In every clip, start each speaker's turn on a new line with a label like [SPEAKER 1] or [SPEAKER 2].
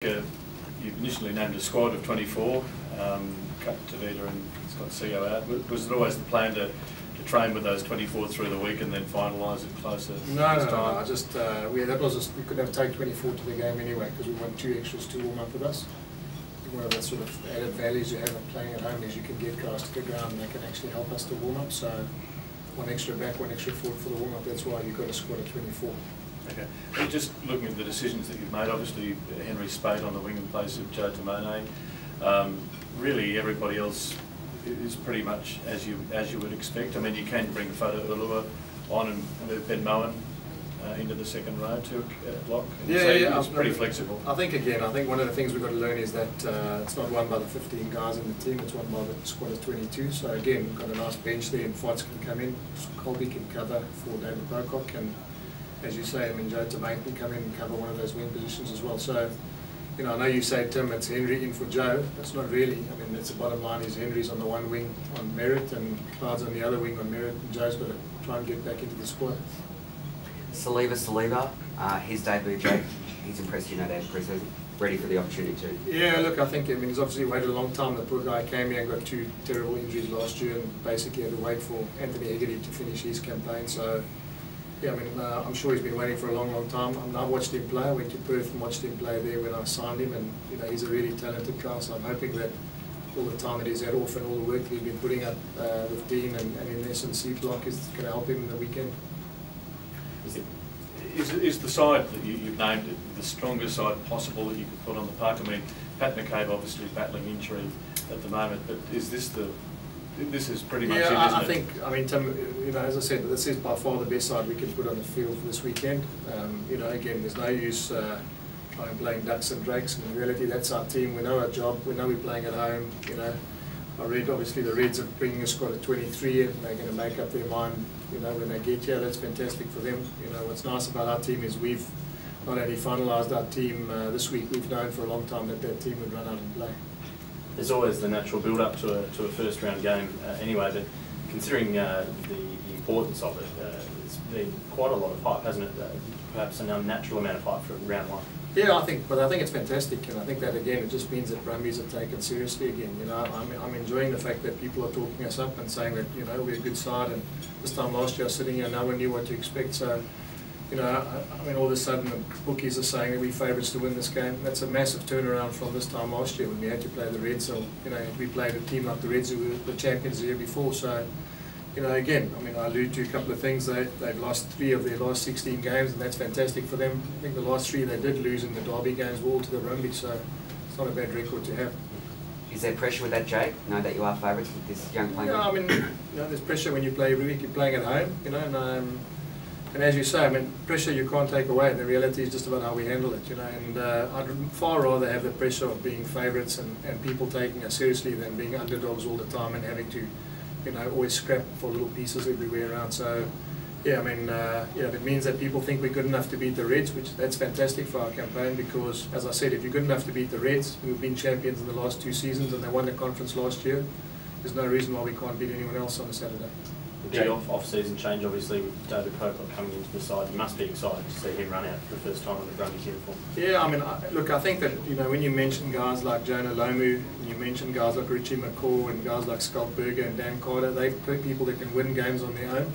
[SPEAKER 1] You initially named a squad of 24, cut Tavita and Scott Seo out. Was it always the plan to train with those 24 through the week and then finalise it closer?
[SPEAKER 2] No. I just we couldn't have taken 24 to the game anyway because we want 2 extras to warm up with us. One of the sort of added values you have of playing at home is you can get guys to the ground and they can actually help us to warm up. So 1 extra back, 1 extra forward for the warm up. That's why you've got a squad of 24.
[SPEAKER 1] Okay. And just looking at the decisions that you've made, obviously Henry Spate on the wing in place of Joe Timone. Really, everybody else is pretty much as you would expect. I mean, you can bring Fardy on and move Ben Moen into the second row to lock. It's pretty flexible.
[SPEAKER 2] I think one of the things we've got to learn is that it's not won by the 15 guys in the team, it's won by the squad of 22. So again, we've got a nice bench there and Fardy can come in, Colby can cover for David Pocock, and as you say, I mean, Joe Timone can come in and cover one of those wing positions as well. So, you know, I know you say, Tim, it's Henry in for Joe. That's not really. I mean, that's the bottom line is Henry's on the one wing on merit and Clyde's on the other wing on merit, and Joe's got to try and get back into the squad.
[SPEAKER 3] Saliba, his debut, Jake, he's impressed you, no doubt, pre-season. Ready for the opportunity too?
[SPEAKER 2] Yeah, look, I mean, he's obviously waited a long time. The poor guy came here and got 2 terrible injuries last year and basically had to wait for Anthony Hegarty to finish his campaign. So, yeah, I mean, I'm sure he's been waiting for a long, long time. I watched him play. I went to Perth and watched him play there when I signed him, and you know, he's a really talented guy. So I'm hoping that all the time that he's had off and all the work that he's been putting up with Dean and in the S&C block is going to help him in the weekend.
[SPEAKER 1] Is the side that you've named it the strongest side possible that you could put on the park? I mean, Pat McCabe obviously battling injury at the moment, but is this the? This is pretty much it, isn't it?
[SPEAKER 2] I mean, Tim, you know, as I said, this is by far the best side we can put on the field for this weekend. You know, again, there's no use trying playing ducks and drakes. In reality, that's our team. We know our job. We know we're playing at home. You know, I read obviously the Reds are bringing a squad of 23, and they're going to make up their mind. You know, when they get here, that's fantastic for them. You know, what's nice about our team is we've not only finalised our team this week. We've known for a long time that team would run out and play.
[SPEAKER 4] There's always the natural build-up to a first round game anyway, but considering the importance of it, it's been quite a lot of hype, hasn't it? Perhaps an unnatural amount of hype for round 1.
[SPEAKER 2] Yeah, I think it's fantastic, and I think that again it just means that Brumbies are taken seriously again. You know, I'm enjoying the fact that people are talking us up and saying that, you know, we're a good side, and this time last year I was sitting here, no one knew what to expect. So, you know, I mean, all of a sudden the bookies are saying that we're favourites to win this game. That's a massive turnaround from this time last year when we had to play the Reds. So, you know, we played a team like the Reds who were the champions the year before. So, you know, again, I mean, I allude to a couple of things. They've lost 3 of their last 16 games, and that's fantastic for them. I think the last 3 they did lose in the derby games were all to the Brumbies, so it's not a bad record to have.
[SPEAKER 3] Is there pressure with that, Jake? Know that you are favourites with this young player?
[SPEAKER 2] Yeah, I mean, you know, there's pressure when you play every week. You're playing at home, you know, and as you say, I mean, pressure you can't take away. The reality is just about how we handle it, you know. And I'd far rather have the pressure of being favourites and people taking us seriously than being underdogs all the time and having to, you know, always scrap for little pieces everywhere around. So, yeah, I mean, yeah, if it means that people think we're good enough to beat the Reds, which that's fantastic for our campaign because, as I said, if you're good enough to beat the Reds, who've been champions in the last 2 seasons and they won the conference last year, there's no reason why we can't beat anyone else on a Saturday.
[SPEAKER 4] The big off-season change, obviously, with David Pocock coming into the side. You must be excited to see him run out for the first time in the Brumbies uniform.
[SPEAKER 2] Yeah, I mean, look, I think that, you know, when you mention guys like Jonah Lomu, and you mention guys like Richie McCaw and guys like Scott Berger and Dan Carter, they've put people that can win games on their own.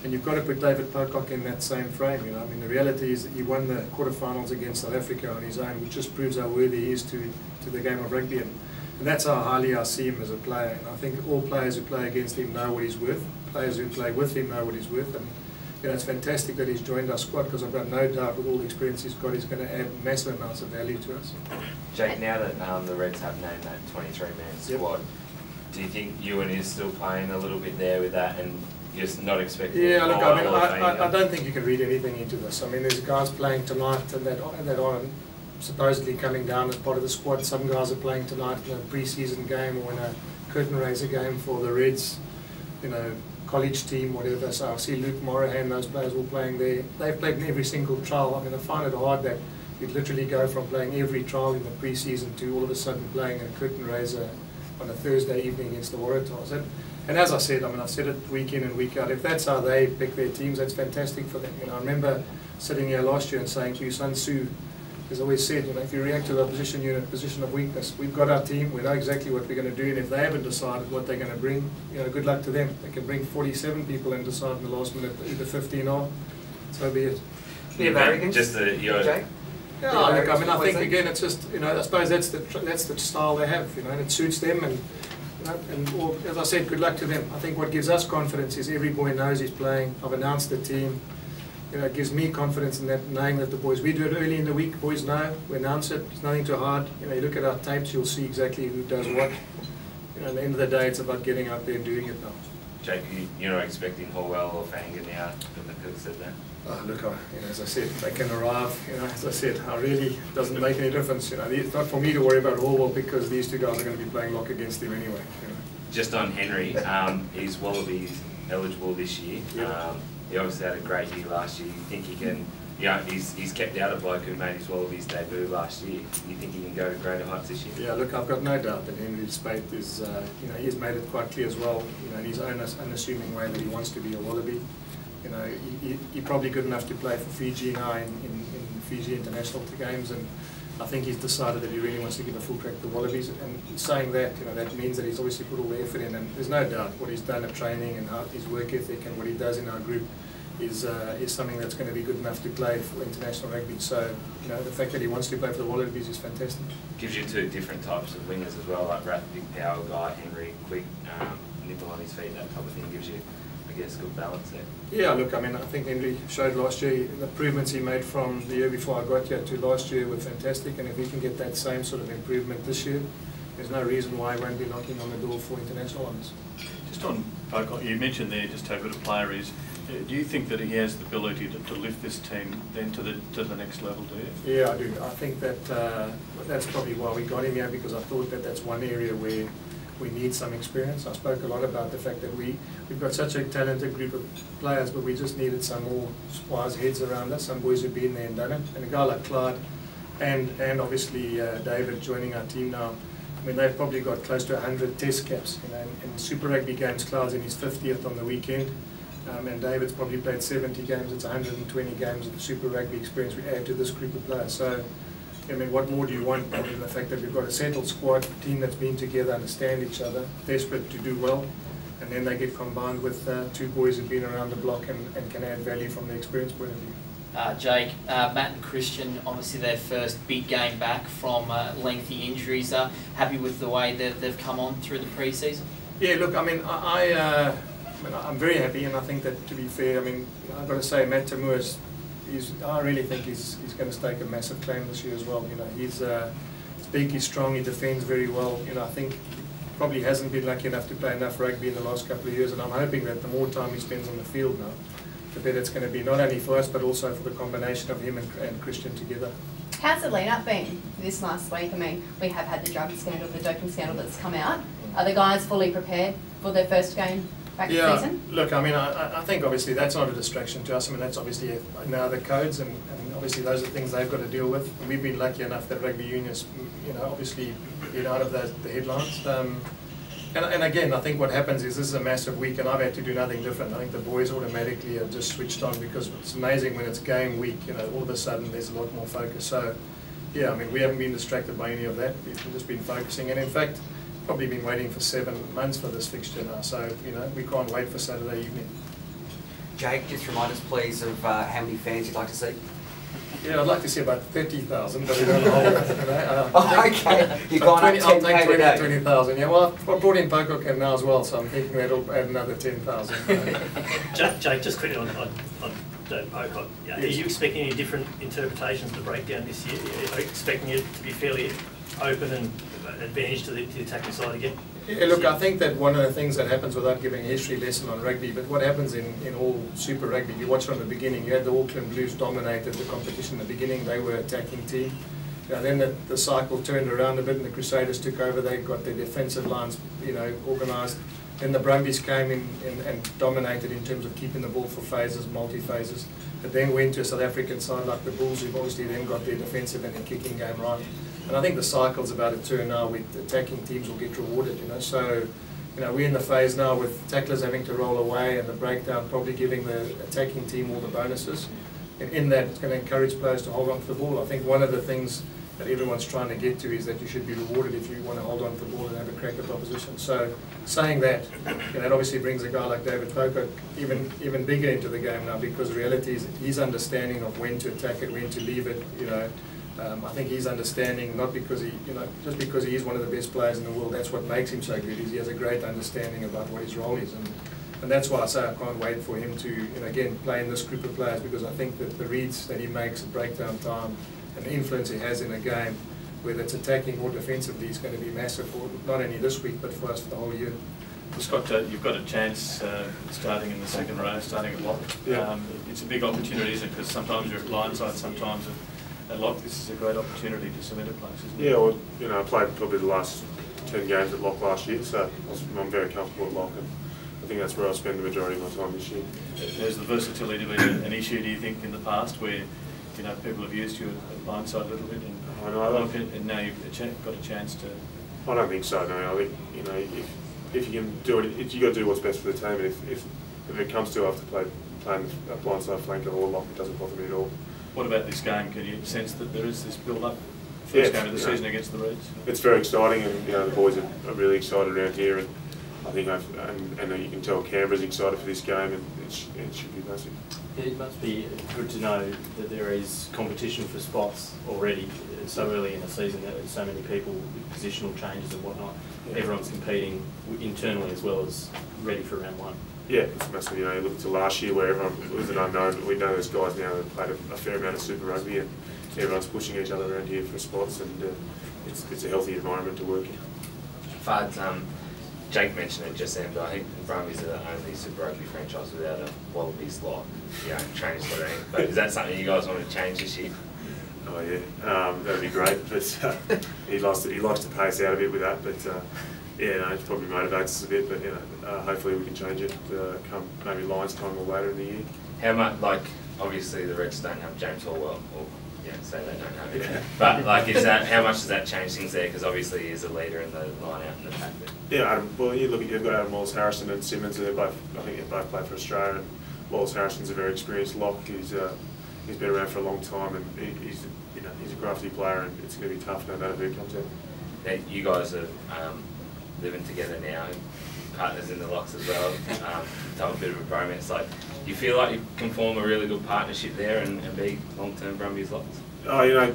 [SPEAKER 2] And you've got to put David Pocock in that same frame, you know. I mean, the reality is that he won the quarterfinals against South Africa on his own, which just proves how worthy he is to the game of rugby. And that's how highly I see him as a player. And I think all players who play against him know what he's worth. Players who play with him know what he's worth. And you know, it's fantastic that he's joined our squad because I've got no doubt with all the experience he's got, he's going to add massive amounts of value to us.
[SPEAKER 5] Jake, now that the Reds have named that 23-man squad, do you think Ewan is still playing a little bit there with that and just not expecting?
[SPEAKER 2] Yeah, look, I mean, I don't think you can read anything into this. I mean, there's guys playing tonight and that are supposedly coming down as part of the squad. Some guys are playing tonight in a pre-season game or in a curtain raiser game for the Reds, you know, college team, whatever. So I see Luke Morahan, those players all playing there. They've played in every single trial. I mean, I find it hard that you'd literally go from playing every trial in the pre-season to all of a sudden playing a curtain raiser on a Thursday evening against the Waratahs. And as I said, I mean, I've said it week in and week out, if that's how they pick their teams, that's fantastic for them. You know, I remember sitting here last year and saying to you, Sun Tzu, as I always said, you know, if you react to the opposition, you're in a position of weakness. We've got our team, we know exactly what we're going to do, and if they haven't decided what they're going to bring, you know, good luck to them. They can bring 47 people and decide in the last minute either 15 are, so be it.
[SPEAKER 3] Bit of arrogance,
[SPEAKER 5] Just your
[SPEAKER 3] Jake?
[SPEAKER 2] Yeah, look, I mean, I think again, it's just, you know, I suppose that's the style they have, you know, and it suits them, and you know, and well, as I said, good luck to them. I think what gives us confidence is every boy knows he's playing. I've announced the team. You know, it gives me confidence in that, knowing that the boys, we do it early in the week, boys know, we announce it, it's nothing too hard. You know, you look at our tapes, you'll see exactly who does what. You know, at the end of the day, it's about getting out there and doing it now.
[SPEAKER 5] Jake, you're not expecting Hallwell or Fanger now, the cook said that?
[SPEAKER 2] Oh, look, you know, as I said, they can arrive, you know, as I said, I really, doesn't make any difference, you know, it's not for me to worry about Hallwell because these two guys are going to be playing lock against him anyway. You know.
[SPEAKER 5] Just on Henry, is Wallabies eligible this year?
[SPEAKER 2] Yep.
[SPEAKER 5] He obviously had a great year last year. You think he can, yeah, he's kept out a bloke who made his Wallabies debut last year. You think he can go to greater heights this year?
[SPEAKER 2] Yeah, look, I've got no doubt that Henry Spate is, you know, he's made it quite clear as well, you know, in his own unassuming way that he wants to be a Wallaby. You know, he's probably good enough to play for Fiji now in Fiji international games, and I think he's decided that he really wants to give a full crack to the Wallabies. And saying that, you know, that means that he's obviously put all the effort in, and there's no doubt what he's done at training and how his work ethic and what he does in our group is something that's going to be good enough to play for international rugby. So, you know, the fact that he wants to play for the Wallabies is fantastic.
[SPEAKER 5] Gives you two different types of wingers as well, like Rath, big power guy, Henry, quick, nipple on his feet, that type of thing gives you, I guess, good balance there.
[SPEAKER 2] Yeah, look, I mean, I think Henry showed last year, the improvements he made from the year before I got here to last year were fantastic, and if he can get that same sort of improvement this year, there's no reason why he won't be knocking on the door for international honours.
[SPEAKER 1] Just on Pocock, you mentioned there just how good a player he is. Do you think that he has the ability to lift this team then to the next level, do you?
[SPEAKER 2] Yeah, I do. I think that that's probably why we got him here, because I thought that that's one area where we need some experience. I spoke a lot about the fact that we've got such a talented group of players, but we just needed some more wise heads around us, some boys who've been there and done it. And a guy like Clyde and obviously David joining our team now, I mean, they've probably got close to 100 test caps. You know, in Super Rugby games, Clyde's in his 50th on the weekend. And David's probably played 70 games. It's 120 games of Super Rugby experience we add to this group of players. So, I mean, what more do you want other than the fact that we've got a settled squad, a team that's been together, understand each other, desperate to do well, and then they get combined with two boys who've been around the block and can add value from the experience point of view.
[SPEAKER 6] Jake, Matt and Christian, obviously their first big game back from lengthy injuries. Happy with the way that they've come on through the pre-season? Yeah,
[SPEAKER 2] look, I mean, I'm very happy, and I think that, to be fair, I mean, I've got to say, Matt Tamua I really think he's going to stake a massive claim this year as well. You know, he's big, he's strong, he defends very well. You know, I think he probably hasn't been lucky enough to play enough rugby in the last couple of years, and I'm hoping that the more time he spends on the field now, the better it's going to be, not only for us, but also for the combination of him and Christian together.
[SPEAKER 7] How's the lead-up been this last week? I mean, we have had the drug scandal, the doping scandal that's come out. Are the guys fully prepared for their first game back this season?
[SPEAKER 2] Look, I mean, I think obviously that's not a distraction to us. I mean, that's obviously now the codes, and obviously those are things they've got to deal with. And we've been lucky enough that rugby unions, you know, obviously been out of the headlines. And again, I think what happens is this is a massive week, and I've had to do nothing different. I think the boys automatically are just switched on, because it's amazing when it's game week, you know, all of a sudden there's a lot more focus. So, yeah, I mean, we haven't been distracted by any of that. We've just been focusing, and in fact, probably been waiting for 7 months for this fixture now. So, you know, we can't wait for Saturday evening.
[SPEAKER 3] Jake, just remind us, please, of how many fans you'd like to see.
[SPEAKER 2] Yeah, I'd like to see about 30,000, but we don't hold it. You know,
[SPEAKER 3] okay, you've gone up 10K
[SPEAKER 2] I'll take 20,000. Yeah, well, I brought in Pocock now as well, so I'm thinking that'll add another 10,000.
[SPEAKER 8] Jake, just quickly on David Pocock. Yeah, yes. Are you expecting any different interpretations of the breakdown this year? Are you expecting it to be fairly open and advantage to the attacking side again?
[SPEAKER 2] Yeah, look, I think that one of the things that happens, without giving a history lesson on rugby, but what happens in all Super Rugby, you watch from the beginning, you had the Auckland Blues dominated the competition in the beginning, they were attacking team. Then the cycle turned around a bit and the Crusaders took over, they got their defensive lines, you know, organised. Then the Brumbies came in and dominated in terms of keeping the ball for phases, multi-phases. But then went to a South African side like the Bulls, who've obviously then got their defensive and their kicking game right. And I think the cycle's about to turn now with attacking teams will get rewarded, you know. So, you know, we're in the phase now with tacklers having to roll away and the breakdown probably giving the attacking team all the bonuses. in that it's going to encourage players to hold on to the ball. I think one of the things that everyone's trying to get to is that you should be rewarded if you want to hold on to the ball and have a crack at the opposition. So saying that, that obviously brings a guy like David Pocock even bigger into the game now, because the reality is his understanding of when to attack it, when to leave it, I think he's understanding, not because just because he is one of the best players in the world, that's what makes him so good, is he has a great understanding about what his role is. And that's why I say I can't wait for him to, again, play in this group of players, because I think that the reads that he makes at breakdown time and the influence he has in a game, whether it's attacking or defensively, is going to be massive for not only this week but for us for the whole year.
[SPEAKER 1] Scott, you've got a chance starting in the second row, starting at lock.
[SPEAKER 9] Yeah.
[SPEAKER 1] It's a big opportunity, isn't it? Because sometimes you're at line side, sometimes at lock. This is a great opportunity to cement a place, isn't it?
[SPEAKER 9] Yeah, well, I played probably the last 10 games at lock last year, so I'm very comfortable at lock, and I think that's where I'll spend the majority of my time this year.
[SPEAKER 1] Has the versatility been an issue, do you think, in the past, where people have used you at line side a little bit, and now you've got a chance to?
[SPEAKER 9] I don't think so. No, I think if you can do it, you got to do what's best for the team. And if it comes to after playing a blindside flanker or lock, it doesn't bother me at all.
[SPEAKER 1] What about this game? Can you sense that there is this build-up? First game of the season against the Reds.
[SPEAKER 9] It's very exciting, and the boys are really excited around here, and I think and you can tell Canberra's excited for this game, and it should be massive.
[SPEAKER 4] It must be good to know that there is competition for spots already so early in the season. That so many people with positional changes and whatnot. Yeah. Everyone's competing internally as well as ready for round one. Yeah,
[SPEAKER 9] it's massive. You look to last year where everyone was an unknown, but we know there's guys now that played a fair amount of Super Rugby, and everyone's pushing each other around here for spots, and it's a healthy environment to work in.
[SPEAKER 5] Fards, Jake mentioned it just then, but I think the Brumbies are the only Super Rugby franchise without a Wallabies lot, training squad. But is that something you guys want to change this year?
[SPEAKER 9] Oh yeah, that'd be great. But he likes to pay us out a bit with that. But it probably motivates us a bit. But hopefully we can change it come maybe Lions time or later in the year.
[SPEAKER 5] How much? Obviously the Reds don't have James Orwell, or say they don't have it. Yeah. But how much does that change things there? Because obviously he's a leader in the line out in the back there.
[SPEAKER 9] Yeah, well, you've got Adam Wallace Harrison and Simmons, and I think they both played for Australia. And Wallace Harrison's a very experienced lock. He's been around for a long time, and he's a crafty player, and it's going to be tough no matter who comes in.
[SPEAKER 5] Now, you guys are living together now, partners in the locks as well. Have a bit of a bromance. Do you feel like you can form a really good partnership there and be long-term Brumbies locks?
[SPEAKER 9] Oh,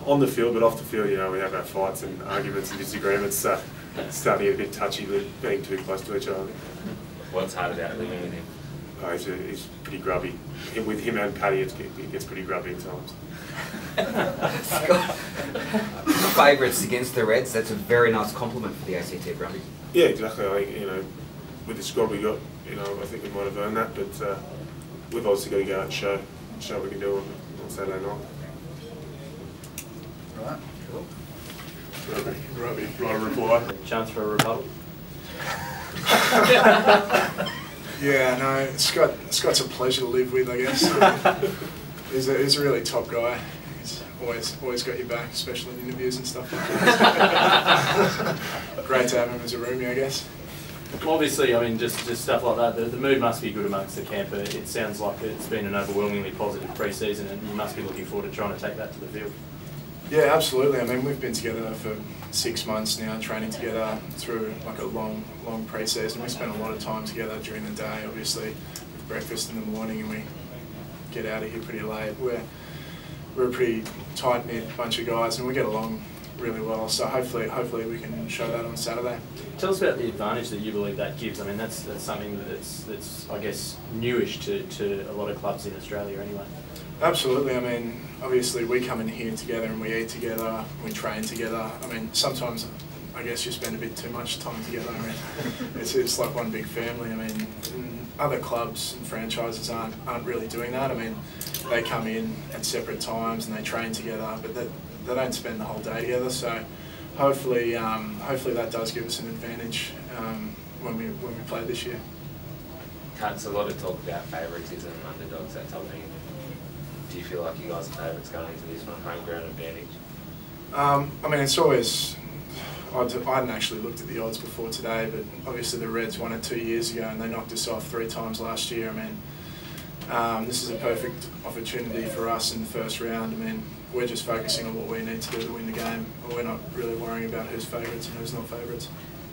[SPEAKER 9] on the field, but off the field, we have our fights and arguments and disagreements. It's starting to get a bit touchy with being too close to each other.
[SPEAKER 5] What's hard about living with him?
[SPEAKER 9] Oh, he's pretty grubby. With him and Paddy, it gets pretty grubby at times.
[SPEAKER 3] Favourites against the Reds, that's a very nice compliment for the ACT Brumbies.
[SPEAKER 9] Yeah, exactly. I think, with the squad we got, I think we might have earned that, but we've obviously got to go out and show what we can do on Saturday night.
[SPEAKER 10] Right, cool.
[SPEAKER 9] Robbie, right a reply.
[SPEAKER 4] Chance for a rebuttal?
[SPEAKER 10] Yeah, no, Scott's a pleasure to live with, I guess. He's a really top guy. He's always got your back, especially in interviews and stuff like that. Great to have him as a roomie, I guess.
[SPEAKER 4] Obviously, just stuff like that. The mood must be good amongst the camper. It sounds like it's been an overwhelmingly positive pre-season, and you must be looking forward to trying to take that to the field.
[SPEAKER 10] Yeah, absolutely. We've been together for 6 months now, training together through a long pre-season. We spend a lot of time together during the day, obviously, with breakfast in the morning, and we get out of here pretty late. We're a pretty tight-knit bunch of guys, and we get along really well. So hopefully we can show that on Saturday.
[SPEAKER 4] Tell us about the advantage that you believe that gives. That's something that's I guess newish to a lot of clubs in Australia anyway. Absolutely.
[SPEAKER 10] Obviously we come in here together and we eat together, we train together. Sometimes I guess you spend a bit too much time together. It's like one big family. Other clubs and franchises aren't really doing that. They come in at separate times and they train together, but they don't spend the whole day together. So hopefully that does give us an advantage when we play this year.
[SPEAKER 5] It's a lot of talk about favouritism, underdogs, that type of thing. Do you feel like you guys are favourites going into this one, home ground advantage?
[SPEAKER 10] It's always. I hadn't actually looked at the odds before today, but obviously the Reds won it 2 years ago and they knocked us off 3 times last year. this is a perfect opportunity for us in the first round. I mean, we're just focusing on what we need to do to win the game. We're not really worrying about who's favourites and who's not favourites.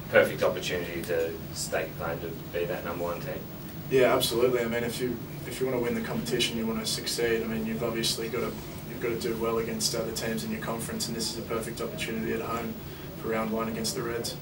[SPEAKER 5] Perfect opportunity to stake a claim to be that #1 team.
[SPEAKER 10] Yeah, absolutely. I mean, if you want to win the competition, you want to succeed. I mean, you've obviously got to do well against other teams in your conference, and this is a perfect opportunity at home for round 1 against the Reds.